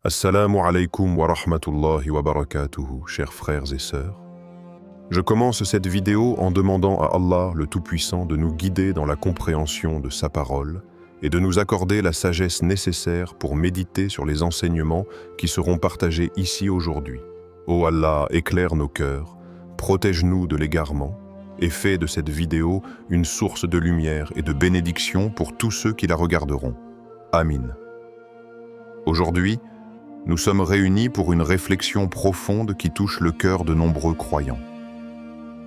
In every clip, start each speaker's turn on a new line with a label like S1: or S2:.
S1: Assalamu alaikum wa rahmatullahi wa barakatuhu, chers frères et sœurs. Je commence cette vidéo en demandant à Allah le Tout-Puissant de nous guider dans la compréhension de sa parole et de nous accorder la sagesse nécessaire pour méditer sur les enseignements qui seront partagés ici aujourd'hui. Ô Allah, éclaire nos cœurs, protège-nous de l'égarement et fais de cette vidéo une source de lumière et de bénédiction pour tous ceux qui la regarderont. Amin. Aujourd'hui, nous sommes réunis pour une réflexion profonde qui touche le cœur de nombreux croyants.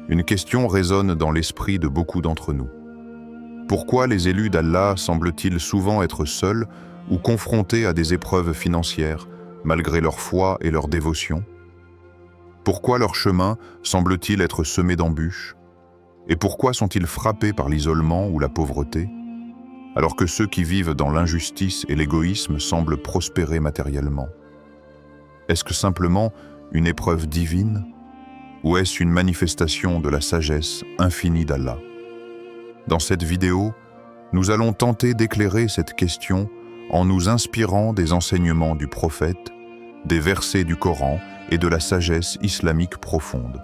S1: Une question résonne dans l'esprit de beaucoup d'entre nous. Pourquoi les élus d'Allah semblent-ils souvent être seuls ou confrontés à des épreuves financières, malgré leur foi et leur dévotion? Pourquoi leur chemin semble-t-il être semé d'embûches? Et pourquoi sont-ils frappés par l'isolement ou la pauvreté, alors que ceux qui vivent dans l'injustice et l'égoïsme semblent prospérer matériellement? Est-ce que simplement une épreuve divine ou est-ce une manifestation de la sagesse infinie d'Allah? Dans cette vidéo, nous allons tenter d'éclairer cette question en nous inspirant des enseignements du prophète, des versets du Coran et de la sagesse islamique profonde.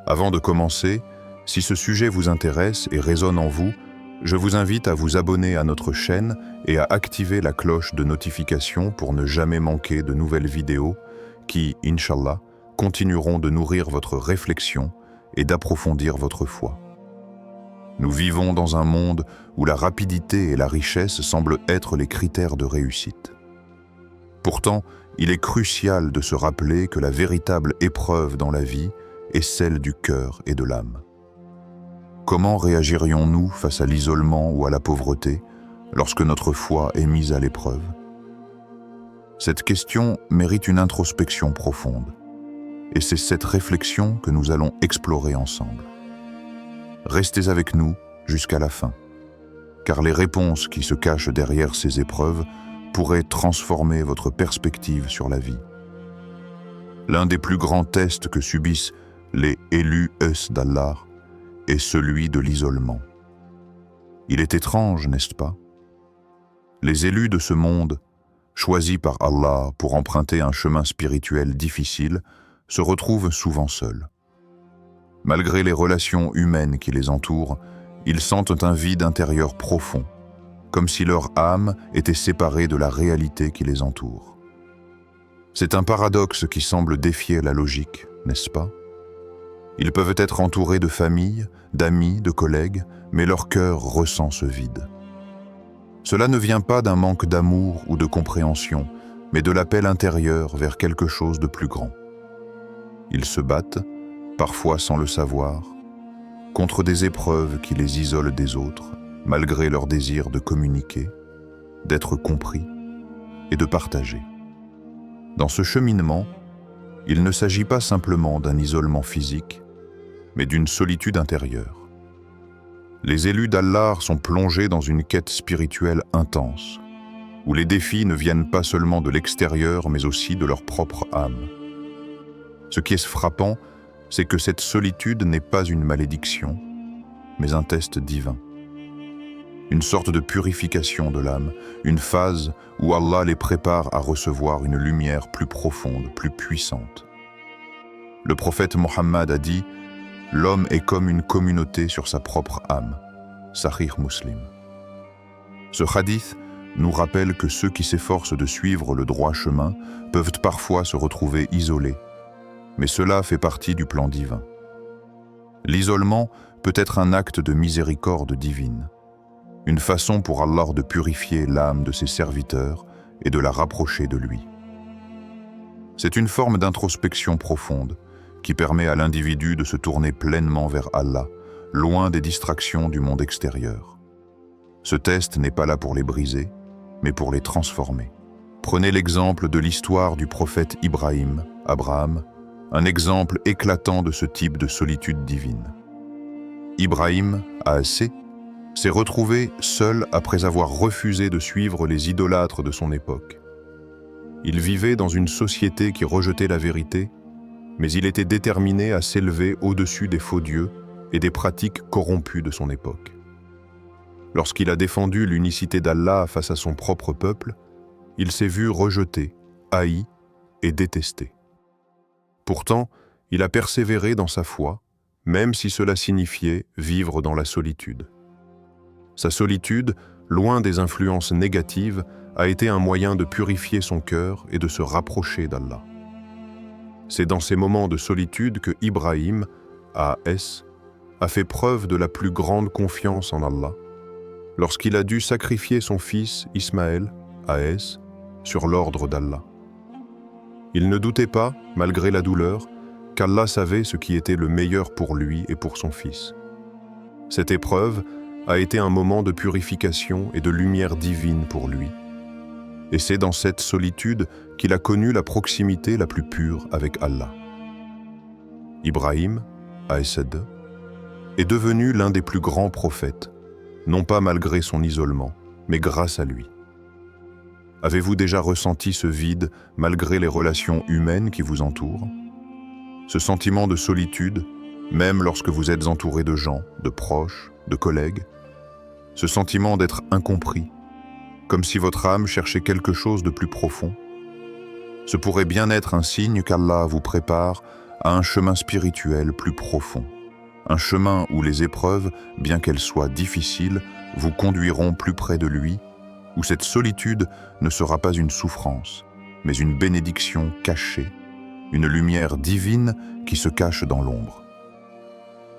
S1: Avant de commencer, si ce sujet vous intéresse et résonne en vous, je vous invite à vous abonner à notre chaîne et à activer la cloche de notification pour ne jamais manquer de nouvelles vidéos qui, Inch'Allah, continueront de nourrir votre réflexion et d'approfondir votre foi. Nous vivons dans un monde où la rapidité et la richesse semblent être les critères de réussite. Pourtant, il est crucial de se rappeler que la véritable épreuve dans la vie est celle du cœur et de l'âme. Comment réagirions-nous face à l'isolement ou à la pauvreté lorsque notre foi est mise à l'épreuve? Cette question mérite une introspection profonde, et c'est cette réflexion que nous allons explorer ensemble. Restez avec nous jusqu'à la fin, car les réponses qui se cachent derrière ces épreuves pourraient transformer votre perspective sur la vie. L'un des plus grands tests que subissent les élus d'Allah est celui de l'isolement. Il est étrange, n'est-ce pas? Les élus de ce monde, choisis par Allah pour emprunter un chemin spirituel difficile, se retrouvent souvent seuls. Malgré les relations humaines qui les entourent, ils sentent un vide intérieur profond, comme si leur âme était séparée de la réalité qui les entoure. C'est un paradoxe qui semble défier la logique, n'est-ce pas? Ils peuvent être entourés de famille, d'amis, de collègues, mais leur cœur ressent ce vide. Cela ne vient pas d'un manque d'amour ou de compréhension, mais de l'appel intérieur vers quelque chose de plus grand. Ils se battent, parfois sans le savoir, contre des épreuves qui les isolent des autres, malgré leur désir de communiquer, d'être compris et de partager. Dans ce cheminement, il ne s'agit pas simplement d'un isolement physique, mais d'une solitude intérieure. Les élus d'Allah sont plongés dans une quête spirituelle intense, où les défis ne viennent pas seulement de l'extérieur, mais aussi de leur propre âme. Ce qui est frappant, c'est que cette solitude n'est pas une malédiction, mais un test divin. Une sorte de purification de l'âme, une phase où Allah les prépare à recevoir une lumière plus profonde, plus puissante. Le prophète Mohammed a dit: l'homme est comme une communauté sur sa propre âme. Sahih Muslim. Ce hadith nous rappelle que ceux qui s'efforcent de suivre le droit chemin peuvent parfois se retrouver isolés, mais cela fait partie du plan divin. L'isolement peut être un acte de miséricorde divine, une façon pour Allah de purifier l'âme de ses serviteurs et de la rapprocher de lui. C'est une forme d'introspection profonde qui permet à l'individu de se tourner pleinement vers Allah, loin des distractions du monde extérieur. Ce test n'est pas là pour les briser, mais pour les transformer. Prenez l'exemple de l'histoire du prophète Abraham, un exemple éclatant de ce type de solitude divine. Ibrahim, s'est retrouvé seul après avoir refusé de suivre les idolâtres de son époque. Il vivait dans une société qui rejetait la vérité, mais il était déterminé à s'élever au-dessus des faux dieux et des pratiques corrompues de son époque. Lorsqu'il a défendu l'unicité d'Allah face à son propre peuple, il s'est vu rejeté, haï et détesté. Pourtant, il a persévéré dans sa foi, même si cela signifiait vivre dans la solitude. Sa solitude, loin des influences négatives, a été un moyen de purifier son cœur et de se rapprocher d'Allah. C'est dans ces moments de solitude que Ibrahim, A.S., a fait preuve de la plus grande confiance en Allah, lorsqu'il a dû sacrifier son fils Ismaël, A.S., sur l'ordre d'Allah. Il ne doutait pas, malgré la douleur, qu'Allah savait ce qui était le meilleur pour lui et pour son fils. Cette épreuve a été un moment de purification et de lumière divine pour lui. Et c'est dans cette solitude qu'il a connu la proximité la plus pure avec Allah. Ibrahim, A.S.D., est devenu l'un des plus grands prophètes, non pas malgré son isolement, mais grâce à lui. Avez-vous déjà ressenti ce vide malgré les relations humaines qui vous entourent? Ce sentiment de solitude, même lorsque vous êtes entouré de gens, de proches, de collègues, ce sentiment d'être incompris, comme si votre âme cherchait quelque chose de plus profond, ce pourrait bien être un signe qu'Allah vous prépare à un chemin spirituel plus profond, un chemin où les épreuves, bien qu'elles soient difficiles, vous conduiront plus près de lui, où cette solitude ne sera pas une souffrance, mais une bénédiction cachée, une lumière divine qui se cache dans l'ombre.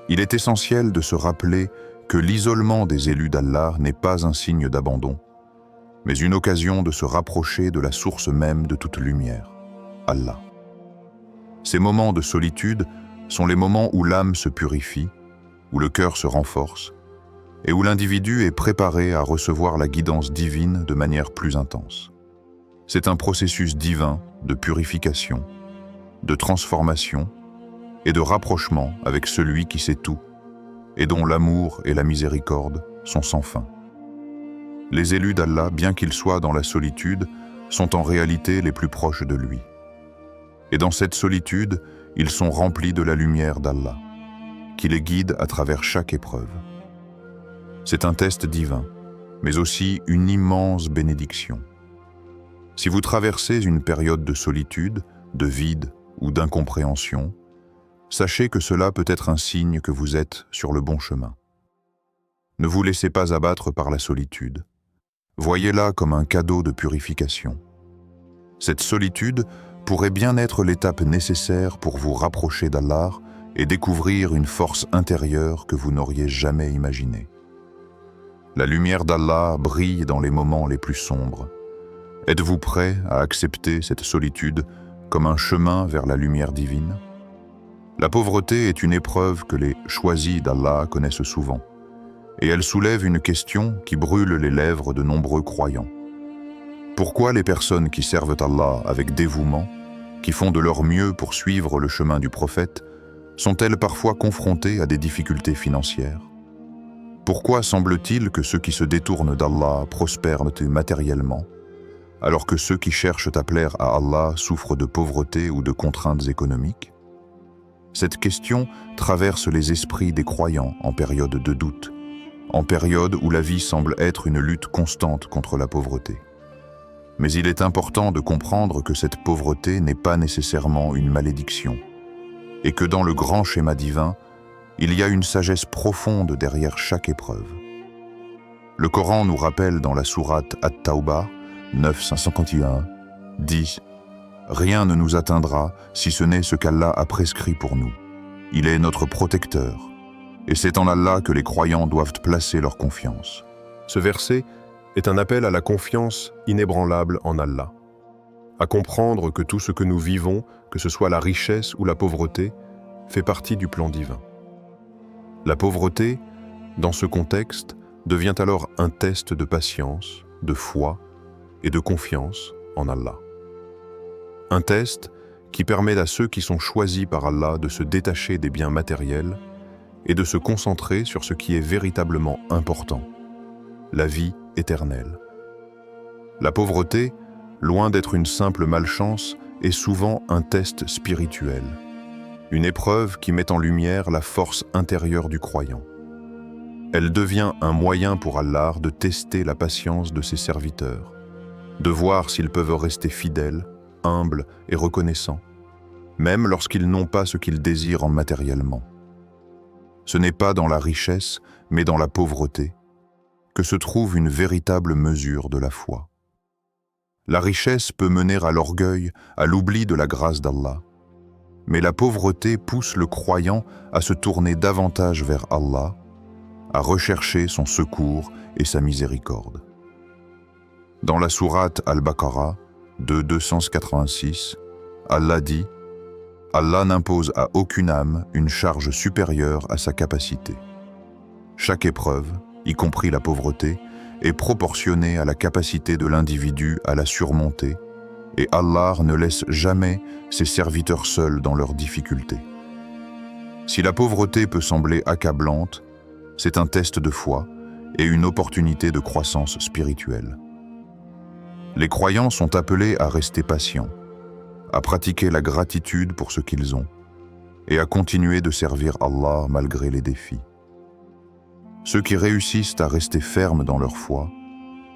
S1: Il est essentiel de se rappeler que l'isolement des élus d'Allah n'est pas un signe d'abandon, mais une occasion de se rapprocher de la source même de toute lumière, Allah. Ces moments de solitude sont les moments où l'âme se purifie, où le cœur se renforce, et où l'individu est préparé à recevoir la guidance divine de manière plus intense. C'est un processus divin de purification, de transformation et de rapprochement avec celui qui sait tout et dont l'amour et la miséricorde sont sans fin. Les élus d'Allah, bien qu'ils soient dans la solitude, sont en réalité les plus proches de lui. Et dans cette solitude, ils sont remplis de la lumière d'Allah, qui les guide à travers chaque épreuve. C'est un test divin, mais aussi une immense bénédiction. Si vous traversez une période de solitude, de vide ou d'incompréhension, sachez que cela peut être un signe que vous êtes sur le bon chemin. Ne vous laissez pas abattre par la solitude. Voyez-la comme un cadeau de purification. Cette solitude pourrait bien être l'étape nécessaire pour vous rapprocher d'Allah et découvrir une force intérieure que vous n'auriez jamais imaginée. La lumière d'Allah brille dans les moments les plus sombres. Êtes-vous prêt à accepter cette solitude comme un chemin vers la lumière divine? La pauvreté est une épreuve que les choisis d'Allah connaissent souvent, et elle soulève une question qui brûle les lèvres de nombreux croyants. Pourquoi les personnes qui servent Allah avec dévouement, qui font de leur mieux pour suivre le chemin du prophète, sont-elles parfois confrontées à des difficultés financières? Pourquoi semble-t-il que ceux qui se détournent d'Allah prospèrent matériellement, alors que ceux qui cherchent à plaire à Allah souffrent de pauvreté ou de contraintes économiques? Cette question traverse les esprits des croyants en période de doute, en période où la vie semble être une lutte constante contre la pauvreté. Mais il est important de comprendre que cette pauvreté n'est pas nécessairement une malédiction, et que dans le grand schéma divin, il y a une sagesse profonde derrière chaque épreuve. Le Coran nous rappelle dans la sourate At-Tawbah 951, dit « Rien ne nous atteindra si ce n'est ce qu'Allah a prescrit pour nous. Il est notre protecteur, et c'est en Allah que les croyants doivent placer leur confiance. » Ce verset est un appel à la confiance inébranlable en Allah, à comprendre que tout ce que nous vivons, que ce soit la richesse ou la pauvreté, fait partie du plan divin. La pauvreté, dans ce contexte, devient alors un test de patience, de foi et de confiance en Allah. Un test qui permet à ceux qui sont choisis par Allah de se détacher des biens matériels et de se concentrer sur ce qui est véritablement important, la vie éternelle. La pauvreté, loin d'être une simple malchance, est souvent un test spirituel, une épreuve qui met en lumière la force intérieure du croyant. Elle devient un moyen pour Allah de tester la patience de ses serviteurs, de voir s'ils peuvent rester fidèles humbles et reconnaissants, même lorsqu'ils n'ont pas ce qu'ils désirent matériellement. Ce n'est pas dans la richesse, mais dans la pauvreté, que se trouve une véritable mesure de la foi. La richesse peut mener à l'orgueil, à l'oubli de la grâce d'Allah, mais la pauvreté pousse le croyant à se tourner davantage vers Allah, à rechercher son secours et sa miséricorde. Dans la sourate Al-Baqarah, de 286, Allah dit « Allah n'impose à aucune âme une charge supérieure à sa capacité. Chaque épreuve, y compris la pauvreté, est proportionnée à la capacité de l'individu à la surmonter, et Allah ne laisse jamais ses serviteurs seuls dans leurs difficultés. Si la pauvreté peut sembler accablante, c'est un test de foi et une opportunité de croissance spirituelle. Les croyants sont appelés à rester patients, à pratiquer la gratitude pour ce qu'ils ont, et à continuer de servir Allah malgré les défis. Ceux qui réussissent à rester fermes dans leur foi,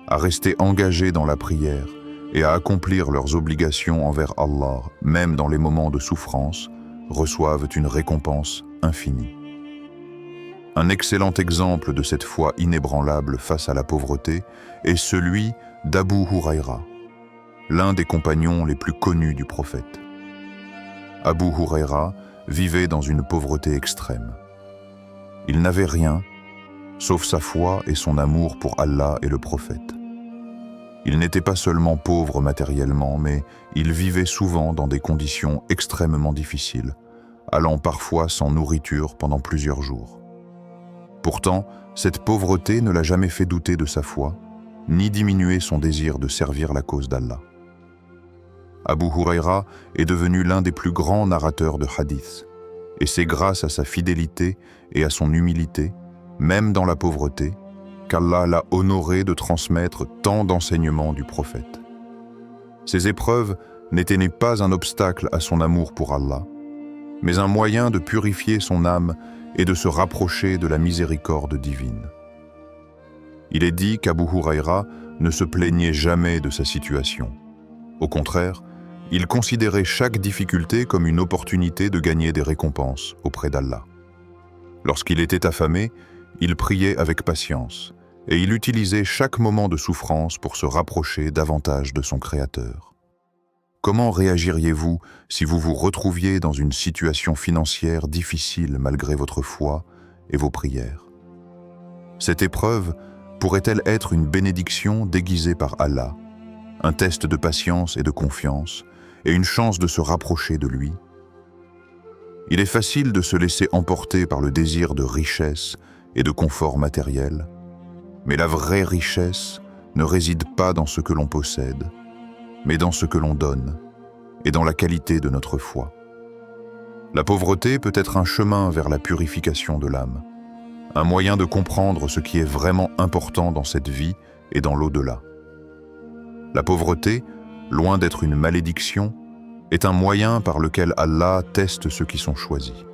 S1: à rester engagés dans la prière et à accomplir leurs obligations envers Allah, même dans les moments de souffrance, reçoivent une récompense infinie. Un excellent exemple de cette foi inébranlable face à la pauvreté est celui d'Abu Huraïra, l'un des compagnons les plus connus du prophète. Abu Huraïra vivait dans une pauvreté extrême. Il n'avait rien, sauf sa foi et son amour pour Allah et le prophète. Il n'était pas seulement pauvre matériellement, mais il vivait souvent dans des conditions extrêmement difficiles, allant parfois sans nourriture pendant plusieurs jours. Pourtant, cette pauvreté ne l'a jamais fait douter de sa foi, ni diminuer son désir de servir la cause d'Allah. Abu Huraïra est devenu l'un des plus grands narrateurs de hadiths, et c'est grâce à sa fidélité et à son humilité, même dans la pauvreté, qu'Allah l'a honoré de transmettre tant d'enseignements du prophète. Ces épreuves n'étaient pas un obstacle à son amour pour Allah, mais un moyen de purifier son âme et de se rapprocher de la miséricorde divine. Il est dit qu'Abu Huraïra ne se plaignait jamais de sa situation. Au contraire, il considérait chaque difficulté comme une opportunité de gagner des récompenses auprès d'Allah. Lorsqu'il était affamé, il priait avec patience et il utilisait chaque moment de souffrance pour se rapprocher davantage de son Créateur. Comment réagiriez-vous si vous vous retrouviez dans une situation financière difficile malgré votre foi et vos prières? Cette épreuve pourrait-elle être une bénédiction déguisée par Allah, un test de patience et de confiance, et une chance de se rapprocher de lui? Il est facile de se laisser emporter par le désir de richesse et de confort matériel, mais la vraie richesse ne réside pas dans ce que l'on possède, mais dans ce que l'on donne et dans la qualité de notre foi. La pauvreté peut être un chemin vers la purification de l'âme, un moyen de comprendre ce qui est vraiment important dans cette vie et dans l'au-delà. La pauvreté, loin d'être une malédiction, est un moyen par lequel Allah teste ceux qui sont choisis.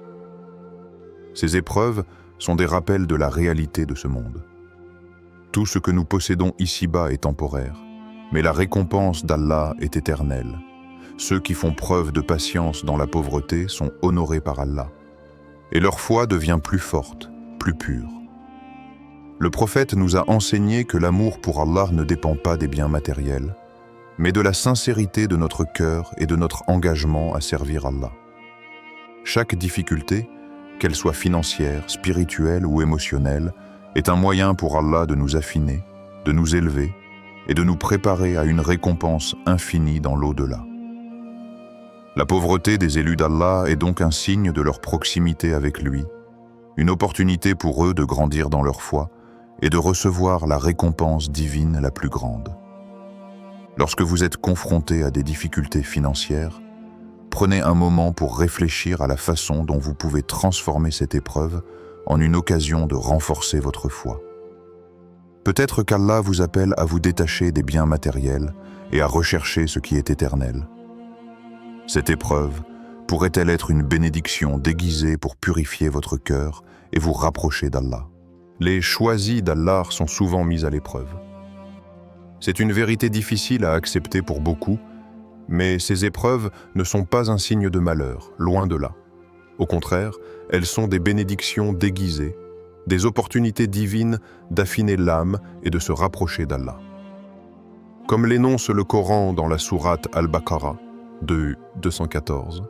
S1: Ces épreuves sont des rappels de la réalité de ce monde. Tout ce que nous possédons ici-bas est temporaire, mais la récompense d'Allah est éternelle. Ceux qui font preuve de patience dans la pauvreté sont honorés par Allah, et leur foi devient plus forte, plus pure. Le prophète nous a enseigné que l'amour pour Allah ne dépend pas des biens matériels, mais de la sincérité de notre cœur et de notre engagement à servir Allah. Chaque difficulté, qu'elle soit financière, spirituelle ou émotionnelle, est un moyen pour Allah de nous affiner, de nous élever et de nous préparer à une récompense infinie dans l'au-delà. La pauvreté des élus d'Allah est donc un signe de leur proximité avec lui, une opportunité pour eux de grandir dans leur foi et de recevoir la récompense divine la plus grande. Lorsque vous êtes confronté à des difficultés financières, prenez un moment pour réfléchir à la façon dont vous pouvez transformer cette épreuve en une occasion de renforcer votre foi. Peut-être qu'Allah vous appelle à vous détacher des biens matériels et à rechercher ce qui est éternel. Cette épreuve pourrait-elle être une bénédiction déguisée pour purifier votre cœur et vous rapprocher d'Allah? Les choisis d'Allah sont souvent mis à l'épreuve. C'est une vérité difficile à accepter pour beaucoup, Mais ces épreuves ne sont pas un signe de malheur, loin de là. Au contraire, elles sont des bénédictions déguisées, des opportunités divines d'affiner l'âme et de se rapprocher d'Allah. Comme l'énonce le Coran dans la sourate Al-Baqarah, de 214,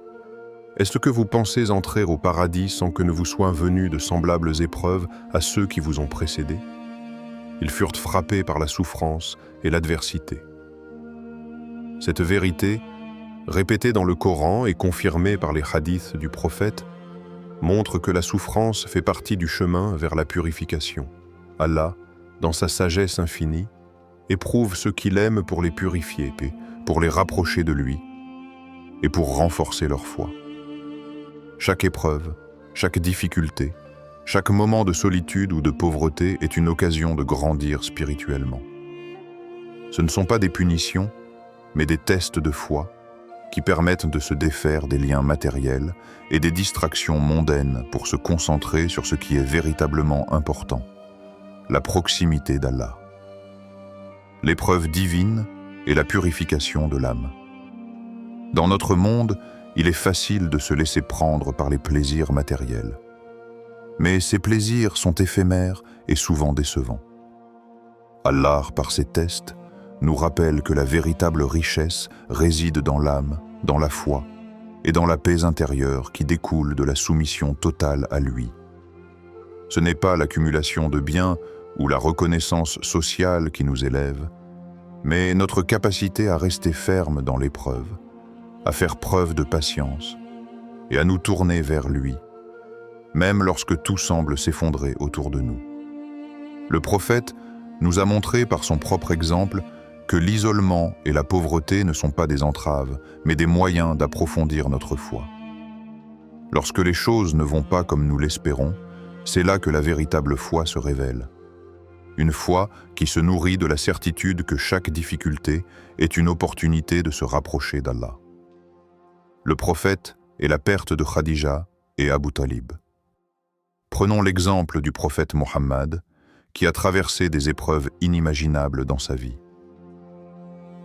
S1: est-ce que vous pensez entrer au paradis sans que ne vous soient venues de semblables épreuves à ceux qui vous ont précédés? Ils furent frappés par la souffrance et l'adversité. Cette vérité, répétée dans le Coran et confirmée par les hadiths du prophète, montre que la souffrance fait partie du chemin vers la purification. Allah, dans sa sagesse infinie, éprouve ceux qu'il aime pour les purifier, pour les rapprocher de lui et pour renforcer leur foi. Chaque épreuve, chaque difficulté, chaque moment de solitude ou de pauvreté est une occasion de grandir spirituellement. Ce ne sont pas des punitions, mais des tests de foi qui permettent de se défaire des liens matériels et des distractions mondaines pour se concentrer sur ce qui est véritablement important, la proximité d'Allah. L'épreuve divine est la purification de l'âme. Dans notre monde, il est facile de se laisser prendre par les plaisirs matériels. Mais ces plaisirs sont éphémères et souvent décevants. Allah, par ses tests, nous rappelle que la véritable richesse réside dans l'âme, dans la foi et dans la paix intérieure qui découle de la soumission totale à lui. Ce n'est pas l'accumulation de biens ou la reconnaissance sociale qui nous élève, mais notre capacité à rester ferme dans l'épreuve, à faire preuve de patience et à nous tourner vers lui, même lorsque tout semble s'effondrer autour de nous. Le prophète nous a montré par son propre exemple que l'isolement et la pauvreté ne sont pas des entraves, mais des moyens d'approfondir notre foi. Lorsque les choses ne vont pas comme nous l'espérons, c'est là que la véritable foi se révèle. Une foi qui se nourrit de la certitude que chaque difficulté est une opportunité de se rapprocher d'Allah. Le prophète est la perte de Khadija et Abu Talib. Prenons l'exemple du prophète Mohammed, qui a traversé des épreuves inimaginables dans sa vie.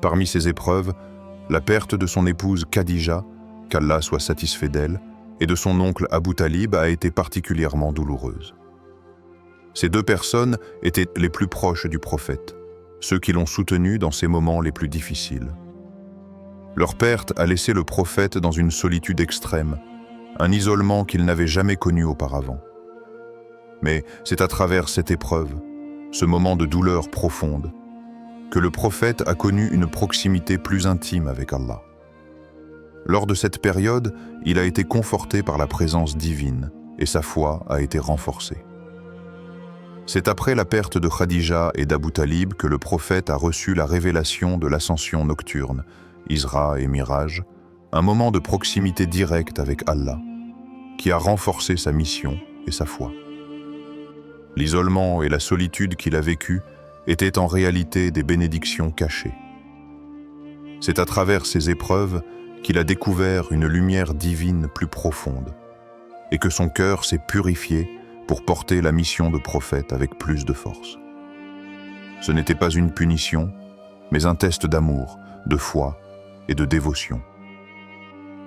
S1: Parmi ces épreuves, la perte de son épouse Khadija, qu'Allah soit satisfait d'elle, et de son oncle Abu Talib a été particulièrement douloureuse. Ces deux personnes étaient les plus proches du prophète, ceux qui l'ont soutenu dans ses moments les plus difficiles. Leur perte a laissé le prophète dans une solitude extrême, un isolement qu'il n'avait jamais connu auparavant. Mais c'est à travers cette épreuve, ce moment de douleur profonde, que le prophète a connu une proximité plus intime avec Allah. Lors de cette période, il a été conforté par la présence divine et sa foi a été renforcée. C'est après la perte de Khadija et d'Abu Talib que le prophète a reçu la révélation de l'ascension nocturne, Isra et Miraj, un moment de proximité directe avec Allah, qui a renforcé sa mission et sa foi. L'isolement et la solitude qu'il a vécue étaient en réalité des bénédictions cachées. C'est à travers ces épreuves qu'il a découvert une lumière divine plus profonde, et que son cœur s'est purifié pour porter la mission de prophète avec plus de force. Ce n'était pas une punition, mais un test d'amour, de foi et de dévotion.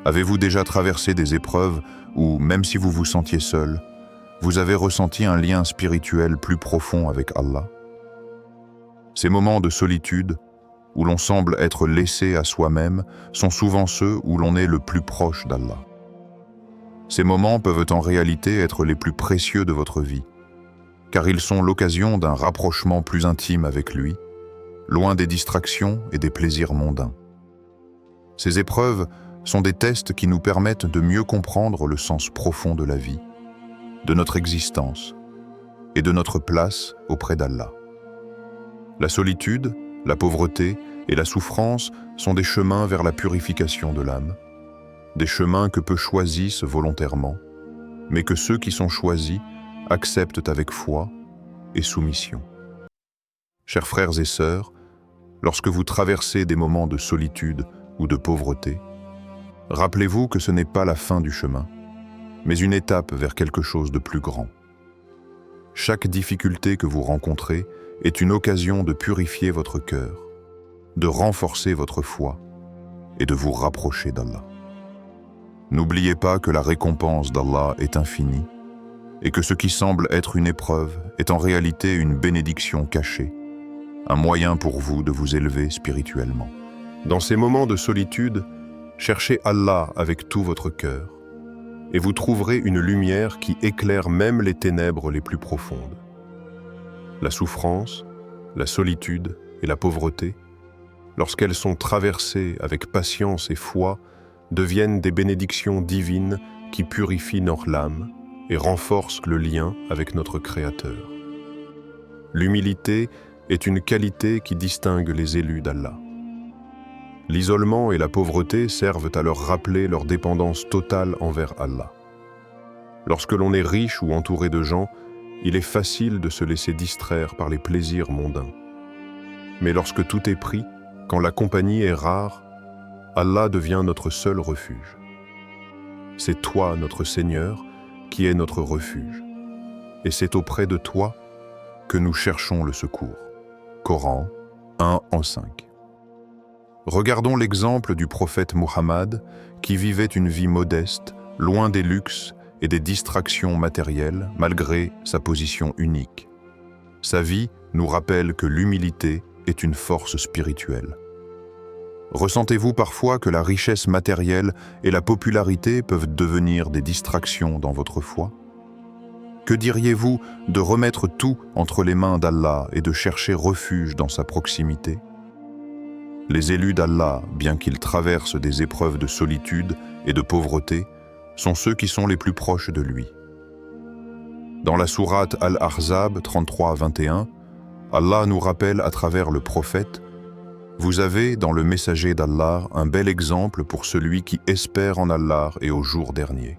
S1: Avez-vous déjà traversé des épreuves où, même si vous vous sentiez seul, vous avez ressenti un lien spirituel plus profond avec Allah? Ces moments de solitude, où l'on semble être laissé à soi-même, sont souvent ceux où l'on est le plus proche d'Allah. Ces moments peuvent en réalité être les plus précieux de votre vie, car ils sont l'occasion d'un rapprochement plus intime avec lui, loin des distractions et des plaisirs mondains. Ces épreuves sont des tests qui nous permettent de mieux comprendre le sens profond de la vie, de notre existence et de notre place auprès d'Allah. La solitude, la pauvreté et la souffrance sont des chemins vers la purification de l'âme, des chemins que peu choisissent volontairement, mais que ceux qui sont choisis acceptent avec foi et soumission. Chers frères et sœurs, lorsque vous traversez des moments de solitude ou de pauvreté, rappelez-vous que ce n'est pas la fin du chemin, mais une étape vers quelque chose de plus grand. Chaque difficulté que vous rencontrez est une occasion de purifier votre cœur, de renforcer votre foi
S2: et de vous rapprocher d'Allah. N'oubliez pas que la récompense d'Allah est infinie et que ce qui semble être une épreuve est en réalité une bénédiction cachée, un moyen pour vous de vous élever spirituellement.
S1: Dans ces moments de solitude, cherchez Allah avec tout votre cœur et vous trouverez une lumière qui éclaire même les ténèbres les plus profondes. La souffrance, la solitude et la pauvreté, lorsqu'elles sont traversées avec patience et foi, deviennent des bénédictions divines qui purifient notre âme et renforcent le lien avec notre Créateur. L'humilité est une qualité qui distingue les élus d'Allah. L'isolement et la pauvreté servent à leur rappeler leur dépendance totale envers Allah. Lorsque l'on est riche ou entouré de gens, il est facile de se laisser distraire par les plaisirs mondains. Mais lorsque tout est pris, quand la compagnie est rare, Allah devient notre seul refuge. C'est toi, notre Seigneur, qui est notre refuge. Et c'est auprès de toi que nous cherchons le secours. Coran 1:5. Regardons l'exemple du prophète Muhammad qui vivait une vie modeste, loin des luxes et des distractions matérielles, malgré sa position unique. Sa vie nous rappelle que l'humilité est une force spirituelle. Ressentez-vous parfois que la richesse matérielle et la popularité peuvent devenir des distractions dans votre foi? Que diriez-vous de remettre tout entre les mains d'Allah et de chercher refuge dans sa proximité? Les élus d'Allah, bien qu'ils traversent des épreuves de solitude et de pauvreté, sont ceux qui sont les plus proches de lui. Dans la sourate Al-Ahzab 33-21, Allah nous rappelle à travers le prophète: vous avez dans le messager d'Allah un bel exemple pour celui qui espère en Allah et au jour dernier.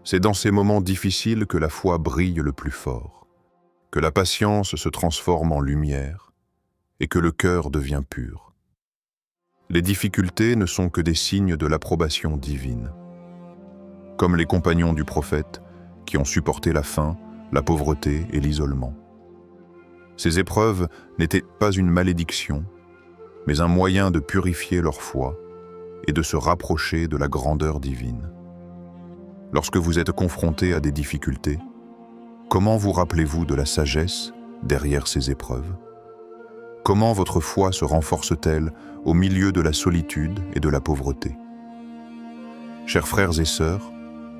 S1: C'est dans ces moments difficiles que la foi brille le plus fort, que la patience se transforme en lumière et que le cœur devient pur. Les difficultés ne sont que des signes de l'approbation divine. Comme les compagnons du prophète qui ont supporté la faim, la pauvreté et l'isolement. Ces épreuves n'étaient pas une malédiction, mais un moyen de purifier leur foi et de se rapprocher de la grandeur divine. Lorsque vous êtes confronté à des difficultés, comment vous rappelez-vous de la sagesse derrière ces épreuves? Comment votre foi se renforce-t-elle au milieu de la solitude et de la pauvreté? Chers frères et sœurs,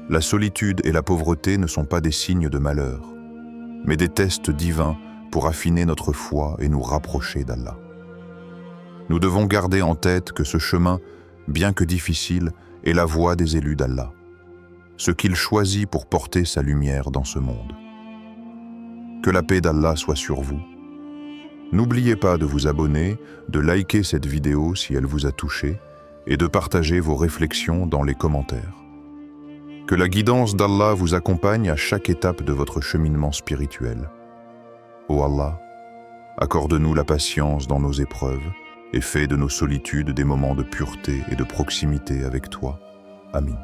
S1: la solitude et la pauvreté ne sont pas des signes de malheur, mais des tests divins pour affiner notre foi et nous rapprocher d'Allah. Nous devons garder en tête que ce chemin, bien que difficile, est la voie des élus d'Allah, ce qu'il choisit pour porter sa lumière dans ce monde. Que la paix d'Allah soit sur vous. N'oubliez pas de vous abonner, de liker cette vidéo si elle vous a touché et de partager vos réflexions dans les commentaires. Que la guidance d'Allah vous accompagne à chaque étape de votre cheminement spirituel. Ô Allah, accorde-nous la patience dans nos épreuves et fais de nos solitudes des moments de pureté et de proximité avec toi. Amin.